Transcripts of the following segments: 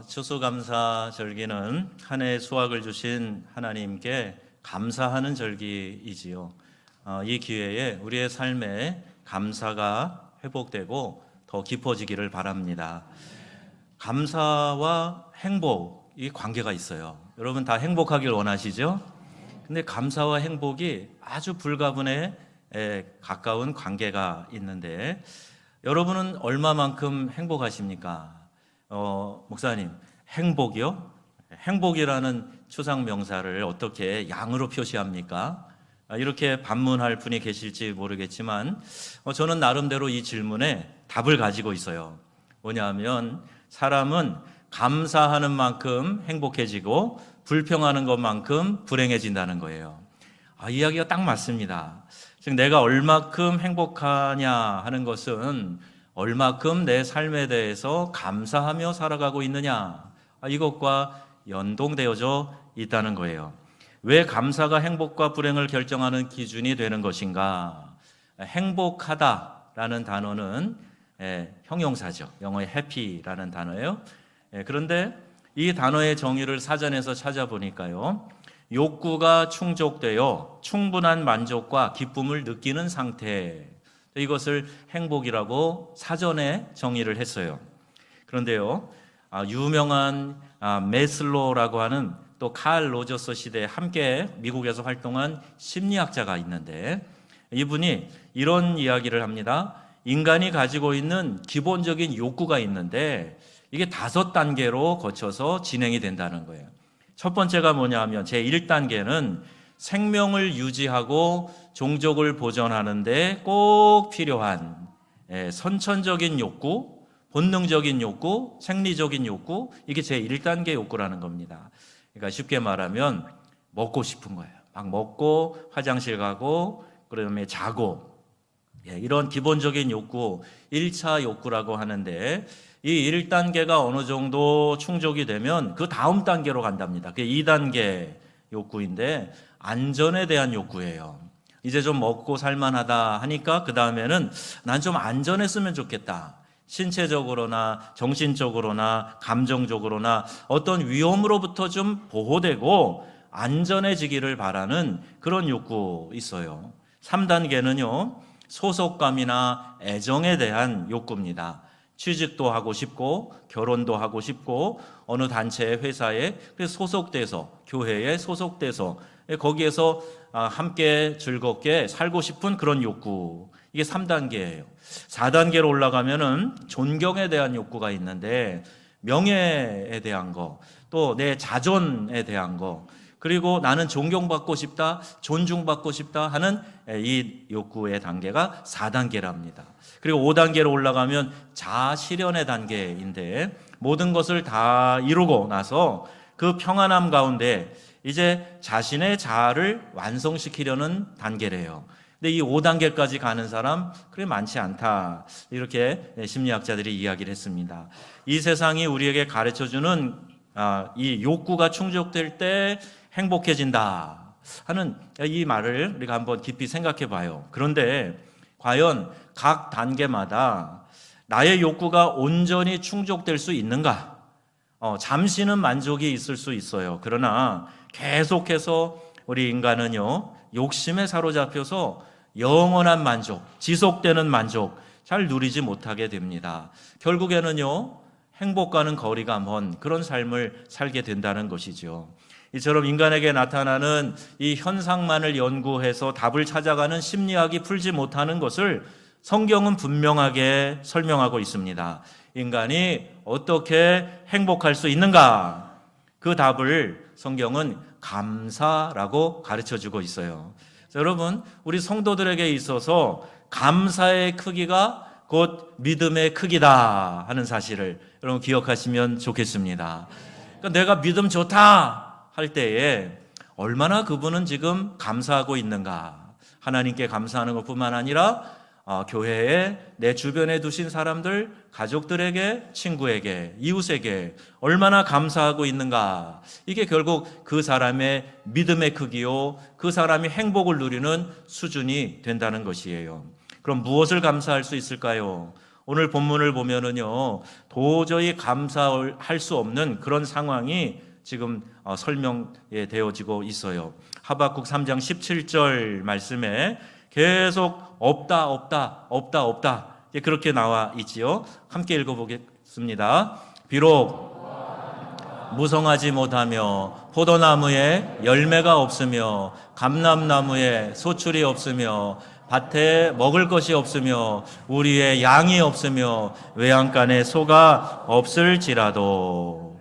추수감사 절기는 한 해의 수확을 주신 하나님께 감사하는 절기이지요. 이 기회에 우리의 삶에 감사가 회복되고 더 깊어지기를 바랍니다. 감사와 행복이 관계가 있어요. 여러분 다 행복하길 원하시죠? 근데 감사와 행복이 아주 불가분에 가까운 관계가 있는데 여러분은 얼마만큼 행복하십니까? 목사님, 행복이요? 행복이라는 추상 명사를 어떻게 양으로 표시합니까? 이렇게 반문할 분이 계실지 모르겠지만 저는 나름대로 이 질문에 답을 가지고 있어요. 뭐냐면 사람은 감사하는 만큼 행복해지고 불평하는 것만큼 불행해진다는 거예요. 이야기가 딱 맞습니다. 즉 내가 얼마큼 행복하냐 하는 것은 얼마큼 내 삶에 대해서 감사하며 살아가고 있느냐, 이것과 연동되어져 있다는 거예요. 왜 감사가 행복과 불행을 결정하는 기준이 되는 것인가? 행복하다라는 단어는 형용사죠. 영어의 happy라는 단어예요. 그런데 이 단어의 정의를 사전에서 찾아보니까요, 욕구가 충족되어 충분한 만족과 기쁨을 느끼는 상태, 이것을 행복이라고 사전에 정의를 했어요. 그런데요, 유명한 메슬로라고 하는 또 칼 로저스 시대에 함께 미국에서 활동한 심리학자가 있는데 이분이 이런 이야기를 합니다. 인간이 가지고 있는 기본적인 욕구가 있는데 이게 5단계로 거쳐서 진행이 된다는 거예요. 첫 번째가 뭐냐 하면 제1단계는 생명을 유지하고 종족을 보존하는 데 꼭 필요한 선천적인 욕구, 본능적인 욕구, 생리적인 욕구, 이게 제1단계 욕구라는 겁니다. 그러니까 쉽게 말하면 먹고 싶은 거예요. 막 먹고 화장실 가고 그다음에 자고, 이런 기본적인 욕구, 1차 욕구라고 하는데 이 1단계가 어느 정도 충족이 되면 그 다음 단계로 간답니다. 그게 2단계 욕구인데 안전에 대한 욕구예요. 이제 좀 먹고 살만하다 하니까 그 다음에는 난 좀 안전했으면 좋겠다. 신체적으로나 정신적으로나 감정적으로나 어떤 위험으로부터 좀 보호되고 안전해지기를 바라는 그런 욕구 있어요. 3단계는요, 소속감이나 애정에 대한 욕구입니다. 취직도 하고 싶고 결혼도 하고 싶고 어느 단체의 회사에 소속돼서, 교회에 소속돼서 거기에서 함께 즐겁게 살고 싶은 그런 욕구, 이게 3단계예요. 4단계로 올라가면은 존경에 대한 욕구가 있는데 명예에 대한 거, 또 내 자존에 대한 거, 그리고 나는 존경받고 싶다, 존중받고 싶다 하는 이 욕구의 단계가 4단계랍니다. 그리고 5단계로 올라가면 자아 실현의 단계인데 모든 것을 다 이루고 나서 그 평안함 가운데 이제 자신의 자아를 완성시키려는 단계래요. 근데 이 5단계까지 가는 사람 그리 많지 않다, 이렇게 심리학자들이 이야기를 했습니다. 이 세상이 우리에게 가르쳐주는 이 욕구가 충족될 때 행복해진다 하는 이 말을 우리가 한번 깊이 생각해 봐요. 그런데 과연 각 단계마다 나의 욕구가 온전히 충족될 수 있는가? 잠시는 만족이 있을 수 있어요. 그러나 계속해서 우리 인간은요, 욕심에 사로잡혀서 영원한 만족, 지속되는 만족 잘 누리지 못하게 됩니다. 결국에는요, 행복과는 거리가 먼 그런 삶을 살게 된다는 것이죠. 이처럼 인간에게 나타나는 이 현상만을 연구해서 답을 찾아가는 심리학이 풀지 못하는 것을 성경은 분명하게 설명하고 있습니다. 인간이 어떻게 행복할 수 있는가? 그 답을 성경은 감사라고 가르쳐주고 있어요. 자, 여러분, 우리 성도들에게 있어서 감사의 크기가 곧 믿음의 크기다 하는 사실을 여러분 기억하시면 좋겠습니다. 그러니까 내가 믿음 좋다 할 때에 얼마나 그분은 지금 감사하고 있는가? 하나님께 감사하는 것뿐만 아니라 교회에, 내 주변에 두신 사람들, 가족들에게, 친구에게, 이웃에게 얼마나 감사하고 있는가? 이게 결국 그 사람의 믿음의 크기요, 그 사람이 행복을 누리는 수준이 된다는 것이에요. 그럼 무엇을 감사할 수 있을까요? 오늘 본문을 보면은요, 도저히 감사할 수 없는 그런 상황이 지금 설명이 되어지고 있어요. 하박국 3장 17절 말씀에 계속 없다, 없다, 없다, 없다. 그렇게 나와 있지요. 함께 읽어보겠습니다. 비록 무성하지 못하며 포도나무에 열매가 없으며 감람나무에 소출이 없으며 밭에 먹을 것이 없으며 우리의 양이 없으며 외양간에 소가 없을지라도.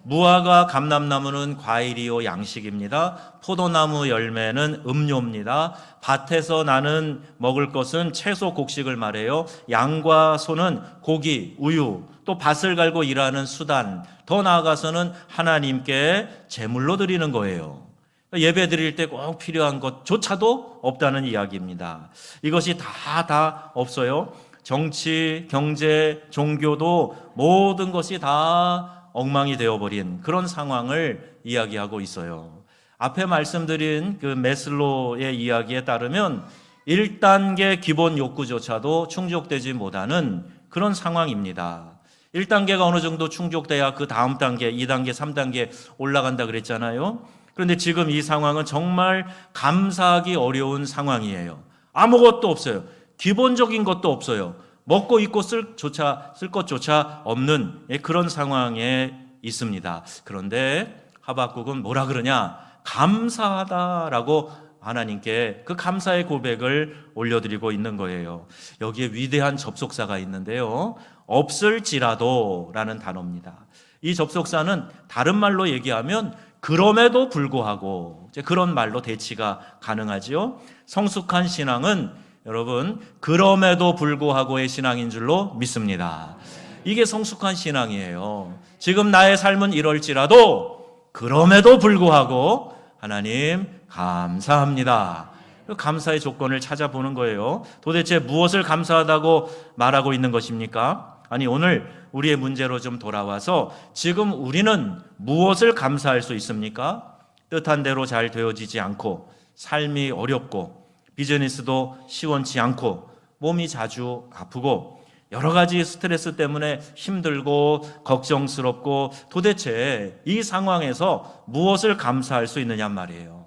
무화과 감람나무는 과일이요 양식입니다. 포도나무 열매는 음료입니다. 밭에서 나는 먹을 것은 채소 곡식을 말해요. 양과 소는 고기, 우유, 또 밭을 갈고 일하는 수단, 더 나아가서는 하나님께 제물로 드리는 거예요. 예배 드릴 때 꼭 필요한 것조차도 없다는 이야기입니다. 이것이 다 없어요. 정치, 경제, 종교도 모든 것이 다 엉망이 되어버린 그런 상황을 이야기하고 있어요. 앞에 말씀드린 그 메슬로의 이야기에 따르면 1단계 기본 욕구조차도 충족되지 못하는 그런 상황입니다. 1단계가 어느 정도 충족돼야 그 다음 단계, 2단계, 3단계 올라간다 그랬잖아요. 그런데 지금 이 상황은 정말 감사하기 어려운 상황이에요. 아무것도 없어요. 기본적인 것도 없어요. 먹고 입고 쓸 것조차 없는 그런 상황에 있습니다. 그런데 하박국은 뭐라 그러냐? 감사하다라고 하나님께 그 감사의 고백을 올려드리고 있는 거예요. 여기에 위대한 접속사가 있는데요. 없을지라도 라는 단어입니다. 이 접속사는 다른 말로 얘기하면 그럼에도 불구하고, 그런 말로 대치가 가능하지요. 성숙한 신앙은 여러분 그럼에도 불구하고의 신앙인 줄로 믿습니다. 이게 성숙한 신앙이에요. 지금 나의 삶은 이럴지라도 그럼에도 불구하고 하나님 감사합니다. 감사의 조건을 찾아보는 거예요. 도대체 무엇을 감사하다고 말하고 있는 것입니까? 아니, 오늘 우리의 문제로 좀 돌아와서 지금 우리는 무엇을 감사할 수 있습니까? 뜻한 대로 잘 되어지지 않고 삶이 어렵고 비즈니스도 시원치 않고 몸이 자주 아프고 여러 가지 스트레스 때문에 힘들고 걱정스럽고 도대체 이 상황에서 무엇을 감사할 수 있느냐 말이에요.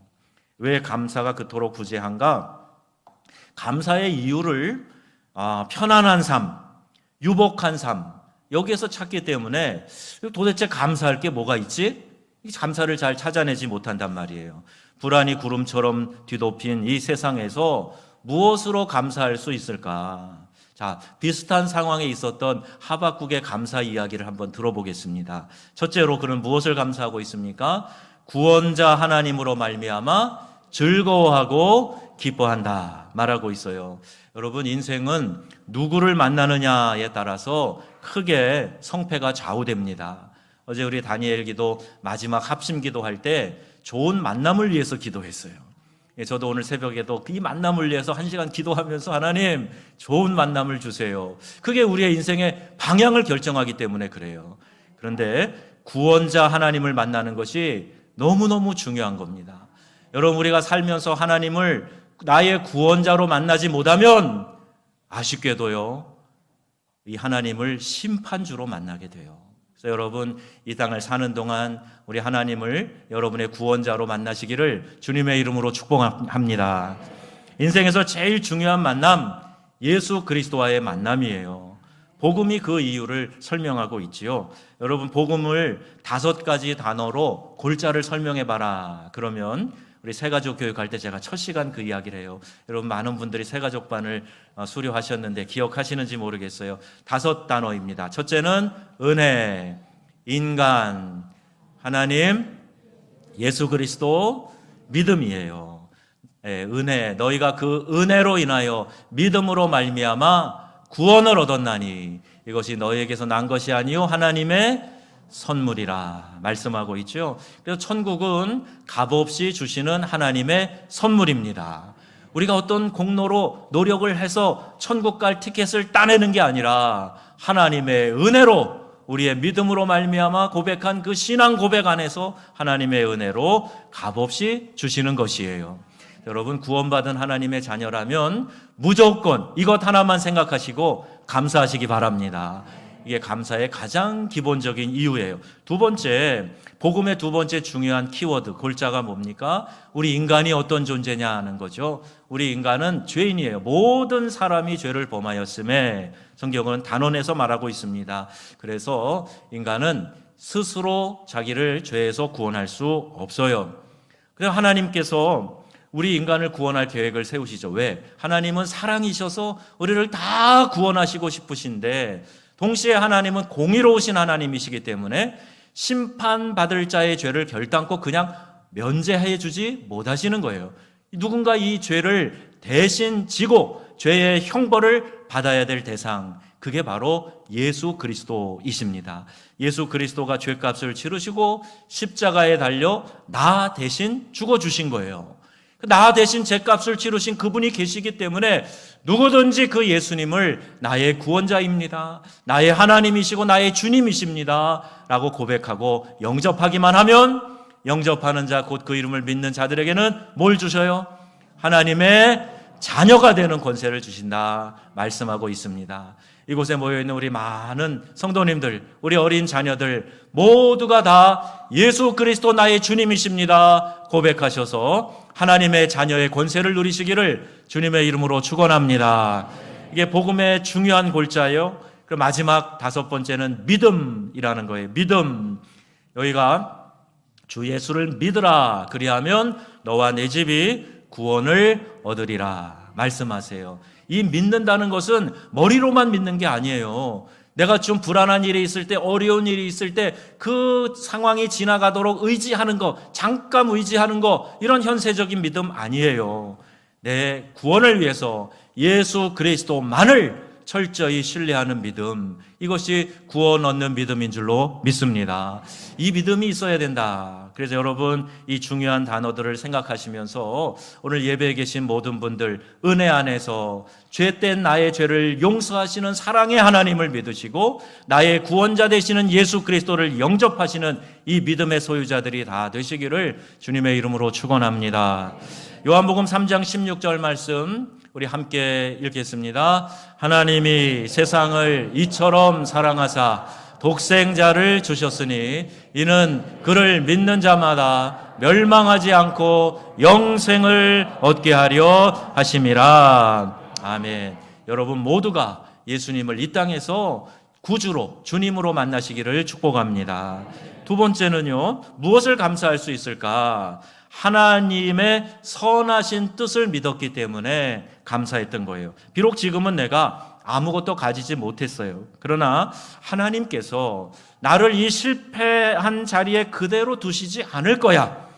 왜 감사가 그토록 부재한가? 감사의 이유를 편안한 삶, 유복한 삶, 여기에서 찾기 때문에 도대체 감사할 게 뭐가 있지? 감사를 잘 찾아내지 못한단 말이에요. 불안이 구름처럼 뒤덮인 이 세상에서 무엇으로 감사할 수 있을까? 자, 비슷한 상황에 있었던 하박국의 감사 이야기를 한번 들어보겠습니다. 첫째로 그는 무엇을 감사하고 있습니까? 구원자 하나님으로 말미암아 즐거워하고 기뻐한다 말하고 있어요. 여러분, 인생은 누구를 만나느냐에 따라서 크게 성패가 좌우됩니다. 어제 우리 다니엘 기도 마지막 합심 기도할 때 좋은 만남을 위해서 기도했어요. 저도 오늘 새벽에도 이 만남을 위해서 1시간 기도하면서 하나님 좋은 만남을 주세요. 그게 우리의 인생의 방향을 결정하기 때문에 그래요. 그런데 구원자 하나님을 만나는 것이 너무너무 중요한 겁니다. 여러분, 우리가 살면서 하나님을 나의 구원자로 만나지 못하면 아쉽게도요, 이 하나님을 심판주로 만나게 돼요. 그래서 여러분, 이 땅을 사는 동안 우리 하나님을 여러분의 구원자로 만나시기를 주님의 이름으로 축복합니다. 인생에서 제일 중요한 만남, 예수 그리스도와의 만남이에요. 복음이 그 이유를 설명하고 있지요. 여러분, 복음을 5가지 단어로 골자를 설명해봐라. 그러면 우리 새가족 교육할 때 제가 첫 시간 그 이야기를 해요. 여러분, 많은 분들이 새가족반을 수료하셨는데 기억하시는지 모르겠어요. 5단어입니다. 첫째는 은혜, 인간, 하나님, 예수 그리스도, 믿음이에요. 은혜, 너희가 그 은혜로 인하여 믿음으로 말미암아 구원을 얻었나니 이것이 너희에게서 난 것이 아니요 하나님의 선물이라 말씀하고 있죠. 그래서 천국은 값없이 주시는 하나님의 선물입니다. 우리가 어떤 공로로 노력을 해서 천국 갈 티켓을 따내는 게 아니라 하나님의 은혜로 우리의 믿음으로 말미암아 고백한 그 신앙 고백 안에서 하나님의 은혜로 값없이 주시는 것이에요. 여러분, 구원받은 하나님의 자녀라면 무조건 이것 하나만 생각하시고 감사하시기 바랍니다. 이게 감사의 가장 기본적인 이유예요. 두 번째, 복음의 두 번째 중요한 키워드, 골자가 뭡니까? 우리 인간이 어떤 존재냐 하는 거죠. 우리 인간은 죄인이에요. 모든 사람이 죄를 범하였음에 성경은 단언해서 말하고 있습니다. 그래서 인간은 스스로 자기를 죄에서 구원할 수 없어요. 그래서 하나님께서 우리 인간을 구원할 계획을 세우시죠. 왜? 하나님은 사랑이셔서 우리를 다 구원하시고 싶으신데 동시에 하나님은 공의로우신 하나님이시기 때문에 심판받을 자의 죄를 결단코 그냥 면제해 주지 못하시는 거예요. 누군가 이 죄를 대신 지고 죄의 형벌을 받아야 될 대상, 그게 바로 예수 그리스도이십니다. 예수 그리스도가 죄값을 치르시고 십자가에 달려 나 대신 죽어주신 거예요. 나 대신 죄값을 치르신 그분이 계시기 때문에 누구든지 그 예수님을 나의 구원자입니다, 나의 하나님이시고 나의 주님이십니다 라고 고백하고 영접하기만 하면, 영접하는 자 곧 그 이름을 믿는 자들에게는 뭘 주셔요? 하나님의 자녀가 되는 권세를 주신다 말씀하고 있습니다. 이곳에 모여있는 우리 많은 성도님들, 우리 어린 자녀들 모두가 다 예수 그리스도 나의 주님이십니다 고백하셔서 하나님의 자녀의 권세를 누리시기를 주님의 이름으로 축원합니다. 이게 복음의 중요한 골자예요. 그 마지막 다섯 번째는 믿음이라는 거예요. 믿음. 여기가 주 예수를 믿으라 그리하면 너와 내 집이 구원을 얻으리라 말씀하세요. 이 믿는다는 것은 머리로만 믿는 게 아니에요. 내가 좀 불안한 일이 있을 때, 어려운 일이 있을 때 그 상황이 지나가도록 의지하는 거, 잠깐 의지하는 거, 이런 현세적인 믿음 아니에요. 내 구원을 위해서 예수 그리스도만을 철저히 신뢰하는 믿음, 이것이 구원 얻는 믿음인 줄로 믿습니다. 이 믿음이 있어야 된다. 그래서 여러분, 이 중요한 단어들을 생각하시면서 오늘 예배에 계신 모든 분들 은혜 안에서 죄된 나의 죄를 용서하시는 사랑의 하나님을 믿으시고 나의 구원자 되시는 예수 그리스도를 영접하시는 이 믿음의 소유자들이 다 되시기를 주님의 이름으로 축원합니다. 요한복음 3장 16절 말씀 우리 함께 읽겠습니다. 하나님이 세상을 이처럼 사랑하사 독생자를 주셨으니 이는 그를 믿는 자마다 멸망하지 않고 영생을 얻게 하려 하심이라. 아멘. 여러분 모두가 예수님을 이 땅에서 구주로, 주님으로 만나시기를 축복합니다. 두 번째는요, 무엇을 감사할 수 있을까? 하나님의 선하신 뜻을 믿었기 때문에 감사했던 거예요. 비록 지금은 내가 아무것도 가지지 못했어요. 그러나 하나님께서 나를 이 실패한 자리에 그대로 두시지 않을 거야.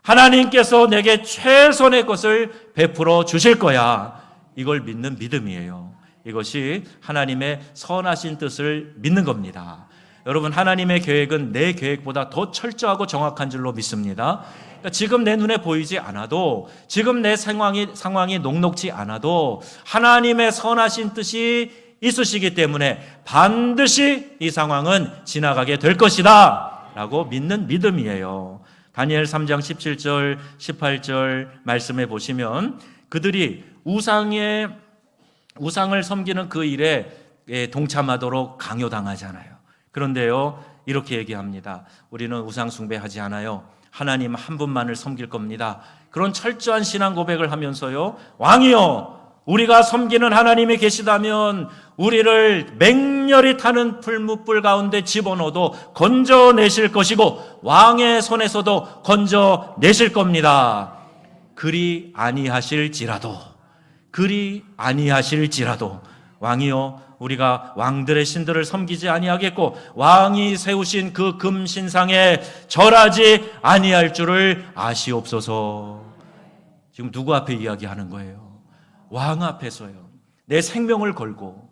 하나님께서 내게 최선의 것을 베풀어 주실 거야. 이걸 믿는 믿음이에요. 이것이 하나님의 선하신 뜻을 믿는 겁니다. 여러분, 하나님의 계획은 내 계획보다 더 철저하고 정확한 줄로 믿습니다. 그러니까 지금 내 눈에 보이지 않아도, 지금 내 상황이 녹록지 않아도 하나님의 선하신 뜻이 있으시기 때문에 반드시 이 상황은 지나가게 될 것이다 라고 믿는 믿음이에요. 다니엘 3장 17절 18절 말씀해 보시면 그들이 우상을 섬기는 그 일에 동참하도록 강요당하잖아요. 그런데요, 이렇게 얘기합니다. 우리는 우상 숭배하지 않아요. 하나님 한 분만을 섬길 겁니다. 그런 철저한 신앙 고백을 하면서요, 왕이여, 우리가 섬기는 하나님이 계시다면 우리를 맹렬히 타는 풀무불 가운데 집어넣어도 건져내실 것이고 왕의 손에서도 건져내실 겁니다. 그리 아니하실지라도 왕이여, 우리가 왕들의 신들을 섬기지 아니하겠고 왕이 세우신 그 금신상에 절하지 아니할 줄을 아시옵소서. 지금 누구 앞에 이야기하는 거예요? 왕 앞에서요. 내 생명을 걸고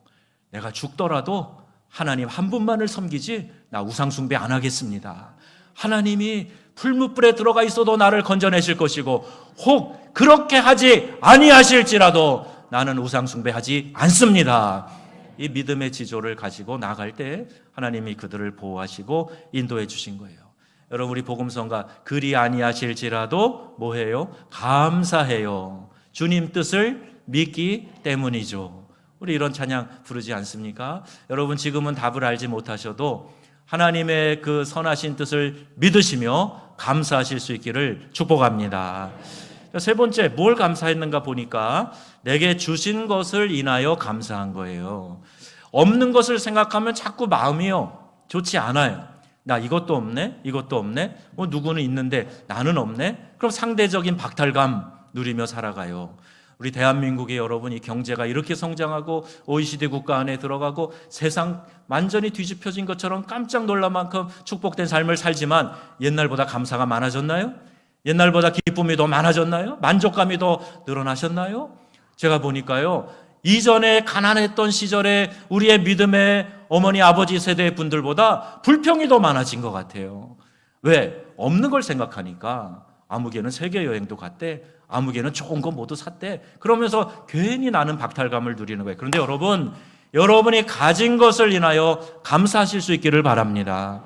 내가 죽더라도 하나님 한 분만을 섬기지 나 우상 숭배 안 하겠습니다. 하나님이 풀무불에 들어가 있어도 나를 건져내실 것이고 혹 그렇게 하지 아니하실지라도 나는 우상 숭배하지 않습니다. 이 믿음의 지조를 가지고 나갈 때 하나님이 그들을 보호하시고 인도해 주신 거예요. 여러분 우리 복음성가 그리 아니하실지라도 뭐해요? 감사해요. 주님 뜻을 믿기 때문이죠. 우리 이런 찬양 부르지 않습니까? 여러분 지금은 답을 알지 못하셔도 하나님의 그 선하신 뜻을 믿으시며 감사하실 수 있기를 축복합니다. 세 번째, 뭘 감사했는가 보니까 내게 주신 것을 인하여 감사한 거예요. 없는 것을 생각하면 자꾸 마음이요 좋지 않아요. 나 이것도 없네, 이것도 없네, 누구는 있는데 나는 없네. 그럼 상대적인 박탈감 누리며 살아가요. 우리 대한민국의 여러분, 이 경제가 이렇게 성장하고 OECD 국가 안에 들어가고 세상 완전히 뒤집혀진 것처럼 깜짝 놀랄 만큼 축복된 삶을 살지만 옛날보다 감사가 많아졌나요? 옛날보다 기쁨이 더 많아졌나요? 만족감이 더 늘어나셨나요? 제가 보니까요, 이전에 가난했던 시절에 우리의 믿음의 어머니 아버지 세대 분들보다 불평이 더 많아진 것 같아요. 왜? 없는 걸 생각하니까. 아무개는 세계 여행도 갔대, 아무개는 좋은 거 모두 샀대. 그러면서 괜히 나는 박탈감을 누리는 거예요. 그런데 여러분, 여러분이 가진 것을 인하여 감사하실 수 있기를 바랍니다.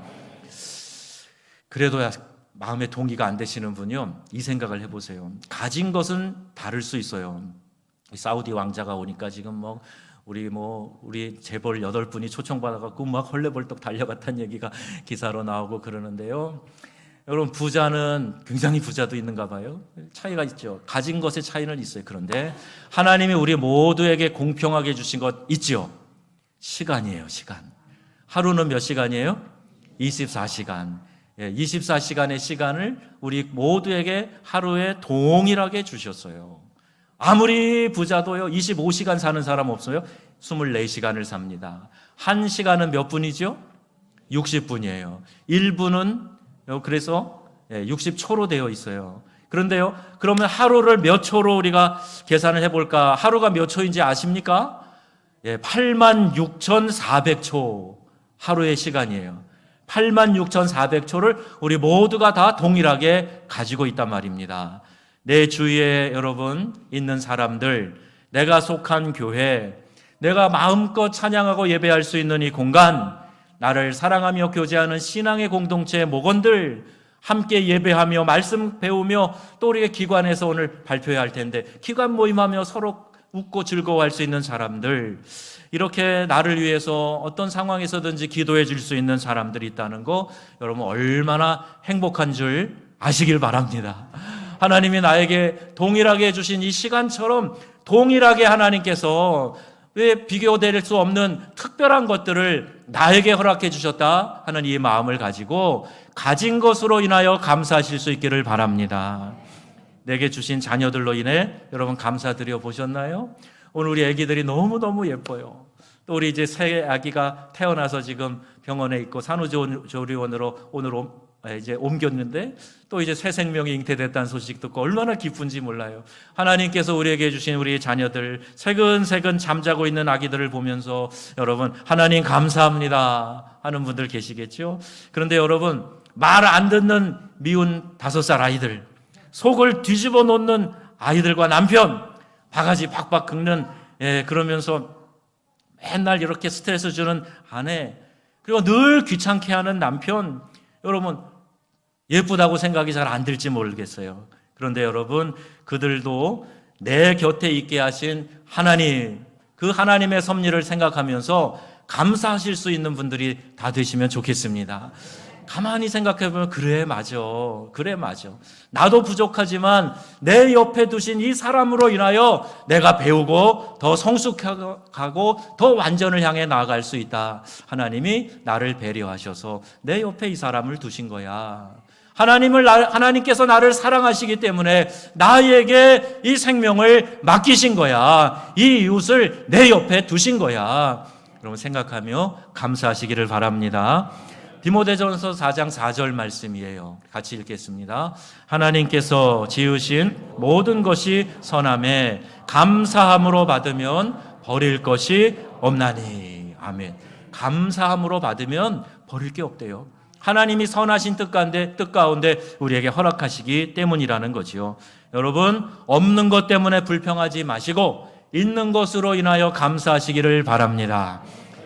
그래도 마음에 동의가 안 되시는 분이요, 이 생각을 해보세요. 가진 것은 다를 수 있어요. 사우디 왕자가 오니까 지금 우리 재벌 8분이 초청받아갖고 막 헐레벌떡 달려갔다는 얘기가 기사로 나오고 그러는데요. 여러분, 부자는 굉장히 부자도 있는가 봐요. 차이가 있죠. 가진 것의 차이는 있어요. 그런데 하나님이 우리 모두에게 공평하게 주신 것 있죠. 시간이에요. 시간. 하루는 몇 시간이에요? 24시간. 24시간의 시간을 우리 모두에게 하루에 동일하게 주셨어요. 아무리 부자도요 25시간 사는 사람 없어요? 24시간을 삽니다. 1시간은 몇 분이죠? 60분이에요. 1분은 그래서 60초로 되어 있어요. 그런데요, 그러면 하루를 몇 초로 우리가 계산을 해볼까? 하루가 몇 초인지 아십니까? 86,400초 하루의 시간이에요. 86,400초를 우리 모두가 다 동일하게 가지고 있단 말입니다. 내 주위에 여러분 있는 사람들, 내가 속한 교회, 내가 마음껏 찬양하고 예배할 수 있는 이 공간, 나를 사랑하며 교제하는 신앙의 공동체의 목원들, 함께 예배하며 말씀 배우며 또 우리의 기관에서 오늘 발표해야 할 텐데 기관 모임하며 서로 웃고 즐거워할 수 있는 사람들, 이렇게 나를 위해서 어떤 상황에서든지 기도해 줄 수 있는 사람들이 있다는 거 여러분 얼마나 행복한 줄 아시길 바랍니다. 하나님이 나에게 동일하게 해주신 이 시간처럼 동일하게 하나님께서 왜 비교될 수 없는 특별한 것들을 나에게 허락해 주셨다 하는 이 마음을 가지고 가진 것으로 인하여 감사하실 수 있기를 바랍니다. 내게 주신 자녀들로 인해 여러분 감사드려 보셨나요? 오늘 우리 아기들이 너무너무 예뻐요. 또 우리 이제 새 아기가 태어나서 지금 병원에 있고 산후조리원으로 오늘 이제 옮겼는데 또 이제 새 생명이 잉태됐다는 소식 듣고 얼마나 기쁜지 몰라요. 하나님께서 우리에게 주신 우리 자녀들, 새근새근 잠자고 있는 아기들을 보면서 여러분 하나님 감사합니다 하는 분들 계시겠죠? 그런데 여러분, 말 안 듣는 미운 5살 아이들, 속을 뒤집어 놓는 아이들과 남편, 바가지 박박 긁는 그러면서 맨날 이렇게 스트레스 주는 아내, 그리고 늘 귀찮게 하는 남편, 여러분 예쁘다고 생각이 잘 안 들지 모르겠어요. 그런데 여러분, 그들도 내 곁에 있게 하신 하나님, 그 하나님의 섭리를 생각하면서 감사하실 수 있는 분들이 다 되시면 좋겠습니다. 가만히 생각해보면 그래 맞아. 나도 부족하지만 내 옆에 두신 이 사람으로 인하여 내가 배우고 더 성숙하고 더 완전을 향해 나아갈 수 있다. 하나님이 나를 배려하셔서 내 옆에 이 사람을 두신 거야. 하나님께서 나를 사랑하시기 때문에 나에게 이 생명을 맡기신 거야. 이 이웃을 내 옆에 두신 거야. 여러분 생각하며 감사하시기를 바랍니다. 디모데전서 4장 4절 말씀이에요. 같이 읽겠습니다. 하나님께서 지으신 모든 것이 선함에 감사함으로 받으면 버릴 것이 없나니. 아멘. 감사함으로 받으면 버릴 게 없대요. 하나님이 선하신 뜻 가운데 우리에게 허락하시기 때문이라는 거지요. 여러분, 없는 것 때문에 불평하지 마시고 있는 것으로 인하여 감사하시기를 바랍니다.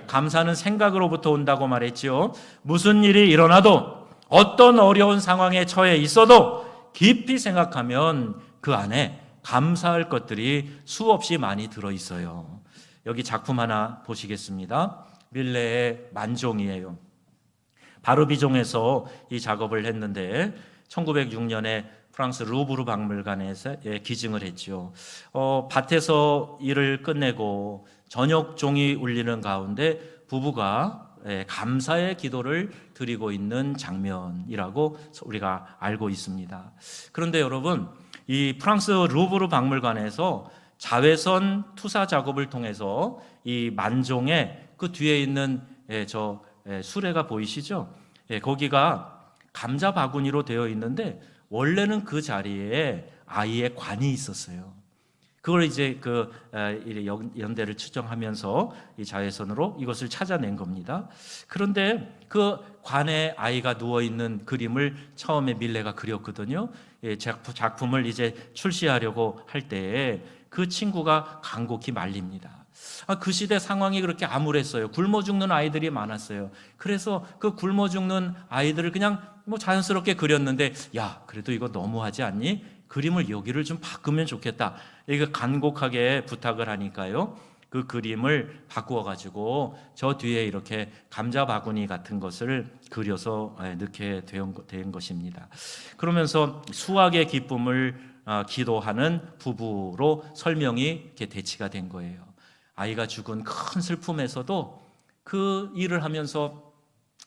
감사는 생각으로부터 온다고 말했지요. 무슨 일이 일어나도 어떤 어려운 상황에 처해 있어도 깊이 생각하면 그 안에 감사할 것들이 수없이 많이 들어있어요. 여기 작품 하나 보시겠습니다. 밀레의 만종이에요. 바르비종에서 이 작업을 했는데 1906년에 프랑스 루브르 박물관에서 기증을 했죠. 밭에서 일을 끝내고 저녁 종이 울리는 가운데 부부가 감사의 기도를 드리고 있는 장면이라고 우리가 알고 있습니다. 그런데 여러분, 이 프랑스 루브르 박물관에서 자외선 투사 작업을 통해서 이 만종의 그 뒤에 있는 저 수레가 보이시죠? 거기가 감자 바구니로 되어 있는데 원래는 그 자리에 아이의 관이 있었어요. 그걸 이제 그 연대를 추정하면서 이 자외선으로 이것을 찾아낸 겁니다. 그런데 그 관에 아이가 누워 있는 그림을 처음에 밀레가 그렸거든요. 작품을 이제 출시하려고 할 때에 그 친구가 간곡히 말립니다. 그 시대 상황이 그렇게 암울했어요. 굶어 죽는 아이들이 많았어요. 그래서 그 굶어 죽는 아이들을 그냥 자연스럽게 그렸는데, 야, 그래도 이거 너무하지 않니? 그림을 여기를 좀 바꾸면 좋겠다. 이거 간곡하게 부탁을 하니까요. 그 그림을 바꾸어 가지고 저 뒤에 이렇게 감자 바구니 같은 것을 그려서 넣게 된 것입니다. 그러면서 수확의 기쁨을 기도하는 부부로 설명이 이렇게 대치가 된 거예요. 아이가 죽은 큰 슬픔에서도 그 일을 하면서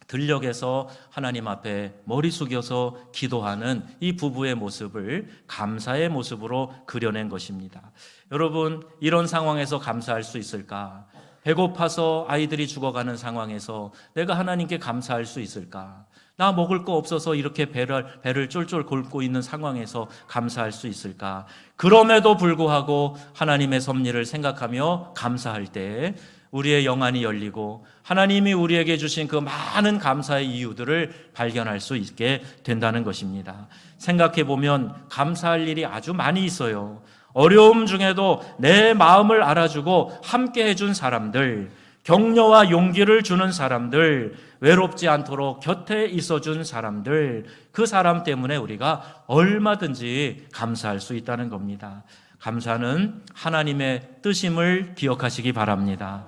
들녘에서 하나님 앞에 머리 숙여서 기도하는 이 부부의 모습을 감사의 모습으로 그려낸 것입니다. 여러분, 이런 상황에서 감사할 수 있을까? 배고파서 아이들이 죽어가는 상황에서 내가 하나님께 감사할 수 있을까? 나 먹을 거 없어서 이렇게 배를 쫄쫄 곪고 있는 상황에서 감사할 수 있을까? 그럼에도 불구하고 하나님의 섭리를 생각하며 감사할 때 우리의 영안이 열리고 하나님이 우리에게 주신 그 많은 감사의 이유들을 발견할 수 있게 된다는 것입니다. 생각해 보면 감사할 일이 아주 많이 있어요. 어려움 중에도 내 마음을 알아주고 함께 해준 사람들, 격려와 용기를 주는 사람들, 외롭지 않도록 곁에 있어준 사람들, 그 사람 때문에 우리가 얼마든지 감사할 수 있다는 겁니다. 감사는 하나님의 뜻임을 기억하시기 바랍니다.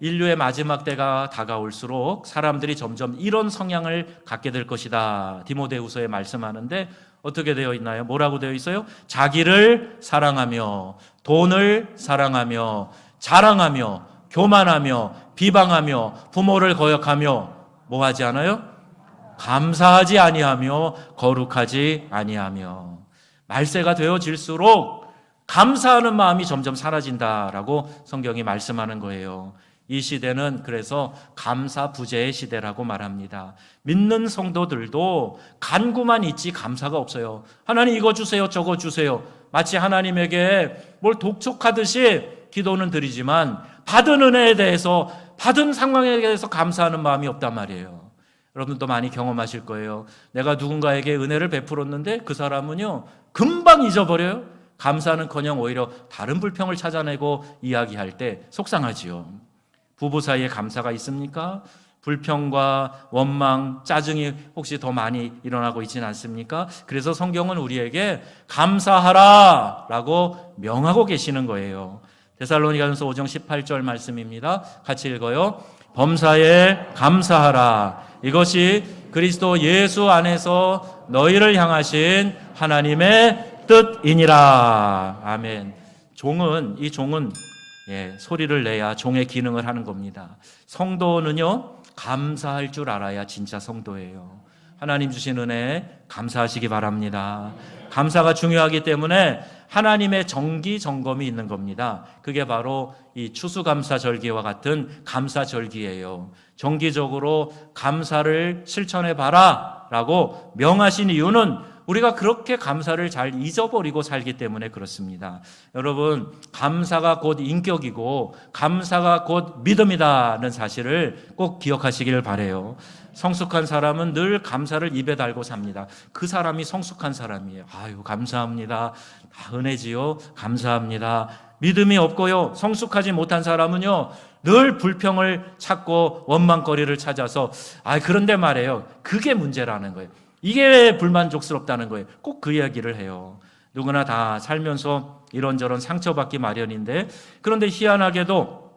인류의 마지막 때가 다가올수록 사람들이 점점 이런 성향을 갖게 될 것이다. 디모데후서에 말씀하는데 어떻게 되어 있나요? 뭐라고 되어 있어요? 자기를 사랑하며 돈을 사랑하며 자랑하며 교만하며 비방하며 부모를 거역하며 뭐 하지 않아요? 감사하지 아니하며 거룩하지 아니하며. 말세가 되어질수록 감사하는 마음이 점점 사라진다라고 성경이 말씀하는 거예요. 이 시대는 그래서 감사 부재의 시대라고 말합니다. 믿는 성도들도 간구만 있지 감사가 없어요. 하나님 이거 주세요, 저거 주세요. 마치 하나님에게 뭘 독촉하듯이 기도는 드리지만 받은 은혜에 대해서, 받은 상황에 대해서 감사하는 마음이 없단 말이에요. 여러분도 많이 경험하실 거예요. 내가 누군가에게 은혜를 베풀었는데 그 사람은요 금방 잊어버려요. 감사는커녕 오히려 다른 불평을 찾아내고 이야기할 때 속상하지요. 부부 사이에 감사가 있습니까? 불평과 원망, 짜증이 혹시 더 많이 일어나고 있지는 않습니까? 그래서 성경은 우리에게 감사하라 라고 명하고 계시는 거예요. 데살로니가전서 5장 18절 말씀입니다. 같이 읽어요. 범사에 감사하라. 이것이 그리스도 예수 안에서 너희를 향하신 하나님의 뜻이니라. 아멘. 이 종은 소리를 내야 종의 기능을 하는 겁니다. 성도는요 감사할 줄 알아야 진짜 성도예요. 하나님 주신 은혜 감사하시기 바랍니다. 감사가 중요하기 때문에 하나님의 정기 점검이 있는 겁니다. 그게 바로 이 추수감사절기와 같은 감사절기예요. 정기적으로 감사를 실천해 봐라 라고 명하신 이유는 우리가 그렇게 감사를 잘 잊어버리고 살기 때문에 그렇습니다. 여러분, 감사가 곧 인격이고 감사가 곧 믿음이다는 사실을 꼭 기억하시기를 바라요. 성숙한 사람은 늘 감사를 입에 달고 삽니다. 그 사람이 성숙한 사람이에요. 아유, 감사합니다. 다 은혜지요. 감사합니다. 믿음이 없고요 성숙하지 못한 사람은요 늘 불평을 찾고 원망거리를 찾아서 그런데 말이에요. 그게 문제라는 거예요. 이게 왜 불만족스럽다는 거예요. 꼭 그 이야기를 해요. 누구나 다 살면서 이런저런 상처받기 마련인데, 그런데 희한하게도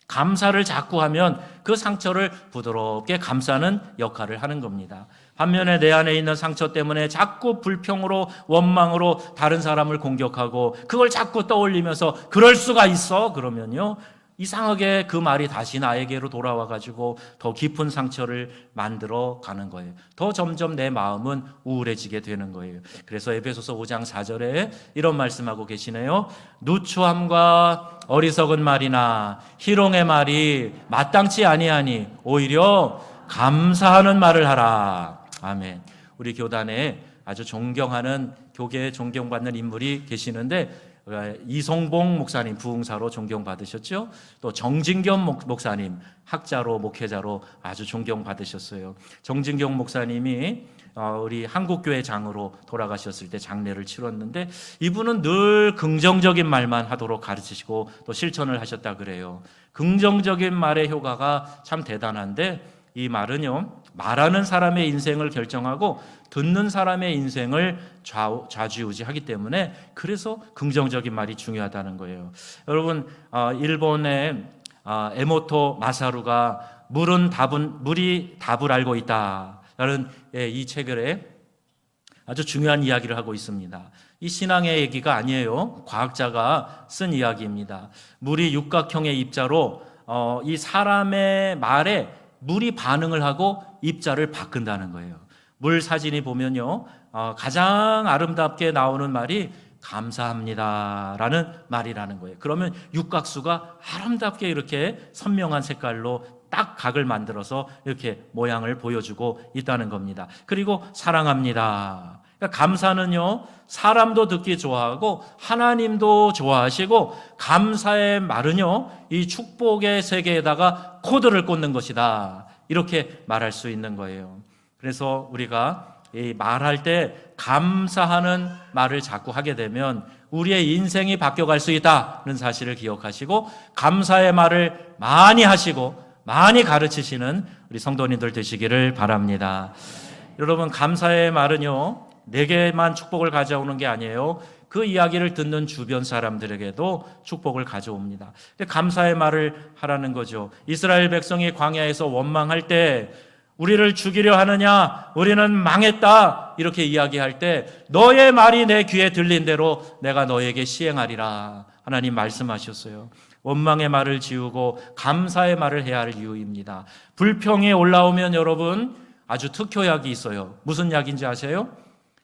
감사를 자꾸 하면 그 상처를 부드럽게 감싸는 역할을 하는 겁니다. 반면에 내 안에 있는 상처 때문에 자꾸 불평으로 원망으로 다른 사람을 공격하고 그걸 자꾸 떠올리면서 그럴 수가 있어? 그러면요, 이상하게 그 말이 다시 나에게로 돌아와 가지고 더 깊은 상처를 만들어 가는 거예요. 더 점점 내 마음은 우울해지게 되는 거예요. 그래서 에베소서 5장 4절에 이런 말씀하고 계시네요. 누추함과 어리석은 말이나 희롱의 말이 마땅치 아니하니 오히려 감사하는 말을 하라. 아멘. 우리 교단에 아주 존경하는, 교계에 존경받는 인물이 계시는데, 이성봉 목사님 부흥사로 존경받으셨죠. 또 정진겸 목사님 학자로 목회자로 아주 존경받으셨어요. 정진겸 목사님이 우리 한국교회 장으로 돌아가셨을 때 장례를 치렀는데, 이분은 늘 긍정적인 말만 하도록 가르치시고 또 실천을 하셨다 그래요. 긍정적인 말의 효과가 참 대단한데, 이 말은요, 말하는 사람의 인생을 결정하고 듣는 사람의 인생을 좌지우지하기 때문에, 그래서 긍정적인 말이 중요하다는 거예요. 여러분, 일본의 에모토 마사루가 물이 답을 알고 있다라는 이 책에 아주 중요한 이야기를 하고 있습니다. 이 신앙의 얘기가 아니에요. 과학자가 쓴 이야기입니다. 물이 육각형의 입자로 이 사람의 말에 물이 반응을 하고 입자를 바꾼다는 거예요. 물 사진이 보면요, 가장 아름답게 나오는 말이 감사합니다라는 말이라는 거예요. 그러면 육각수가 아름답게 이렇게 선명한 색깔로 딱 각을 만들어서 이렇게 모양을 보여주고 있다는 겁니다. 그리고 사랑합니다. 그러니까 감사는요, 사람도 듣기 좋아하고 하나님도 좋아하시고, 감사의 말은요, 이 축복의 세계에다가 코드를 꽂는 것이다, 이렇게 말할 수 있는 거예요. 그래서 우리가 이 말할 때 감사하는 말을 자꾸 하게 되면 우리의 인생이 바뀌어갈 수 있다는 사실을 기억하시고, 감사의 말을 많이 하시고 많이 가르치시는 우리 성도님들 되시기를 바랍니다. 여러분, 감사의 말은요, 내게만 축복을 가져오는 게 아니에요. 그 이야기를 듣는 주변 사람들에게도 축복을 가져옵니다. 근데 감사의 말을 하라는 거죠. 이스라엘 백성이 광야에서 원망할 때, 우리를 죽이려 하느냐, 우리는 망했다, 이렇게 이야기할 때, 너의 말이 내 귀에 들린 대로 내가 너에게 시행하리라, 하나님 말씀하셨어요. 원망의 말을 지우고 감사의 말을 해야 할 이유입니다. 불평이 올라오면 여러분, 아주 특효약이 있어요. 무슨 약인지 아세요?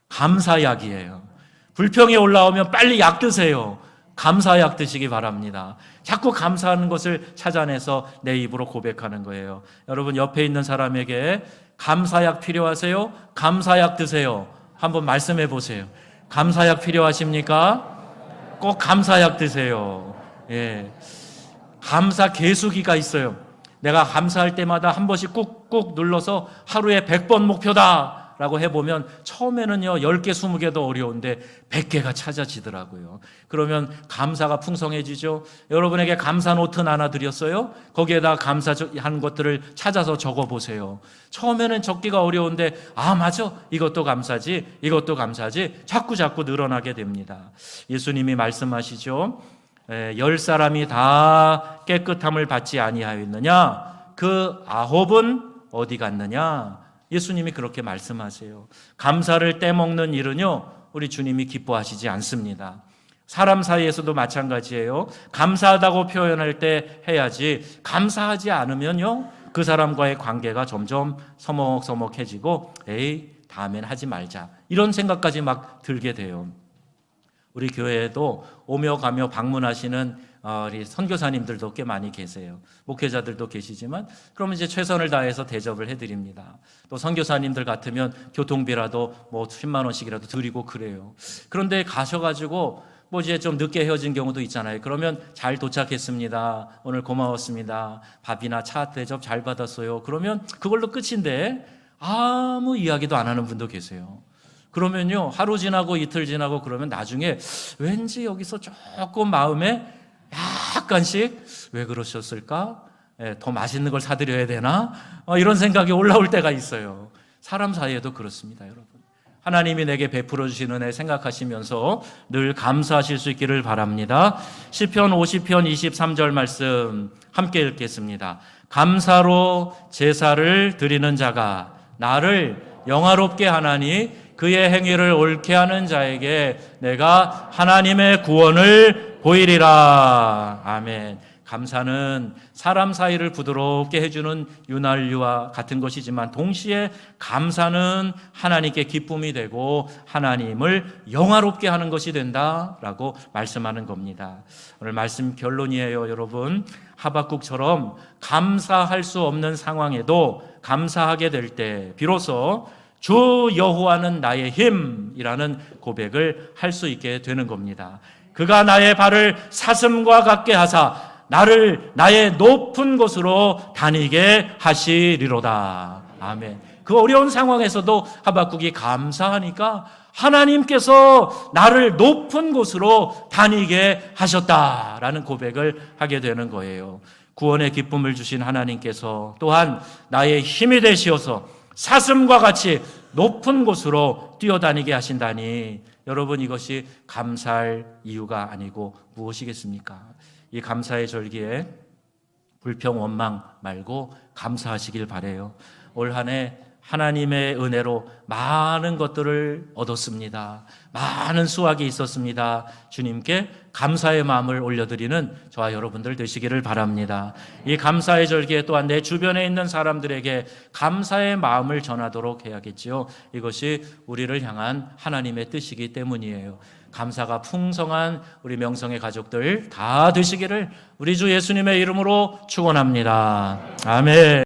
감사약이에요. 불평이 올라오면 빨리 약 드세요. 감사약 드시기 바랍니다. 자꾸 감사하는 것을 찾아내서 내 입으로 고백하는 거예요. 여러분, 옆에 있는 사람에게 감사약 필요하세요? 감사약 드세요. 한번 말씀해 보세요. 감사약 필요하십니까? 꼭 감사약 드세요. 예. 감사 계수기가 있어요. 내가 감사할 때마다 한 번씩 꾹꾹 눌러서 하루에 100번 목표다 라고 해보면 처음에는요 10개 20개도 어려운데 100개가 찾아지더라고요. 그러면 감사가 풍성해지죠. 여러분에게 감사 노트 하나 드렸어요. 거기에다 감사한 것들을 찾아서 적어보세요. 처음에는 적기가 어려운데 맞아, 이것도 감사지, 이것도 감사지, 자꾸 늘어나게 됩니다. 예수님이 말씀하시죠. 10사람이 다 깨끗함을 받지 아니하였느냐? 그 9은 어디 갔느냐? 예수님이 그렇게 말씀하세요. 감사를 떼먹는 일은요, 우리 주님이 기뻐하시지 않습니다. 사람 사이에서도 마찬가지예요. 감사하다고 표현할 때 해야지, 감사하지 않으면요, 그 사람과의 관계가 점점 서먹서먹해지고, 다음엔 하지 말자, 이런 생각까지 막 들게 돼요. 우리 교회에도 오며 가며 방문하시는 우리 선교사님들도 꽤 많이 계세요. 목회자들도 계시지만, 그러면 이제 최선을 다해서 대접을 해드립니다. 또 선교사님들 같으면 교통비라도 뭐 10만 원씩이라도 드리고 그래요. 그런데 가셔가지고 뭐 이제 좀 늦게 헤어진 경우도 있잖아요. 그러면 잘 도착했습니다. 오늘 고마웠습니다. 밥이나 차 대접 잘 받았어요. 그러면 그걸로 끝인데 아무 이야기도 안 하는 분도 계세요. 그러면요, 하루 지나고 이틀 지나고 그러면 나중에 왠지 여기서 조금 마음에 약간씩 왜 그러셨을까? 더 맛있는 걸 사드려야 되나? 이런 생각이 올라올 때가 있어요. 사람 사이에도 그렇습니다, 여러분. 하나님이 내게 베풀어 주신 은혜 생각하시면서 늘 감사하실 수 있기를 바랍니다. 시편 50편 23절 말씀 함께 읽겠습니다. 감사로 제사를 드리는 자가 나를 영화롭게 하나니 그의 행위를 옳게 하는 자에게 내가 하나님의 구원을 보이리라. 아멘. 감사는 사람 사이를 부드럽게 해주는 윤활유와 같은 것이지만 동시에 감사는 하나님께 기쁨이 되고 하나님을 영화롭게 하는 것이 된다라고 말씀하는 겁니다. 오늘 말씀 결론이에요, 여러분. 하박국처럼 감사할 수 없는 상황에도 감사하게 될 때 비로소 주 여호와는 나의 힘이라는 고백을 할 수 있게 되는 겁니다. 그가 나의 발을 사슴과 같게 하사 나를 나의 높은 곳으로 다니게 하시리로다. 아멘. 그 어려운 상황에서도 하박국이 감사하니까 하나님께서 나를 높은 곳으로 다니게 하셨다라는 고백을 하게 되는 거예요. 구원의 기쁨을 주신 하나님께서 또한 나의 힘이 되시어서 사슴과 같이 높은 곳으로 뛰어다니게 하신다니, 여러분, 이것이 감사할 이유가 아니고 무엇이겠습니까? 이 감사의 절기에 불평 원망 말고 감사하시길 바라요. 올 한 해 하나님의 은혜로 많은 것들을 얻었습니다. 많은 수확이 있었습니다. 주님께 감사의 마음을 올려드리는 저와 여러분들 되시기를 바랍니다. 이 감사의 절기에 또한 내 주변에 있는 사람들에게 감사의 마음을 전하도록 해야겠지요. 이것이 우리를 향한 하나님의 뜻이기 때문이에요. 감사가 풍성한 우리 명성의 가족들 다 되시기를 우리 주 예수님의 이름으로 축원합니다. 아멘.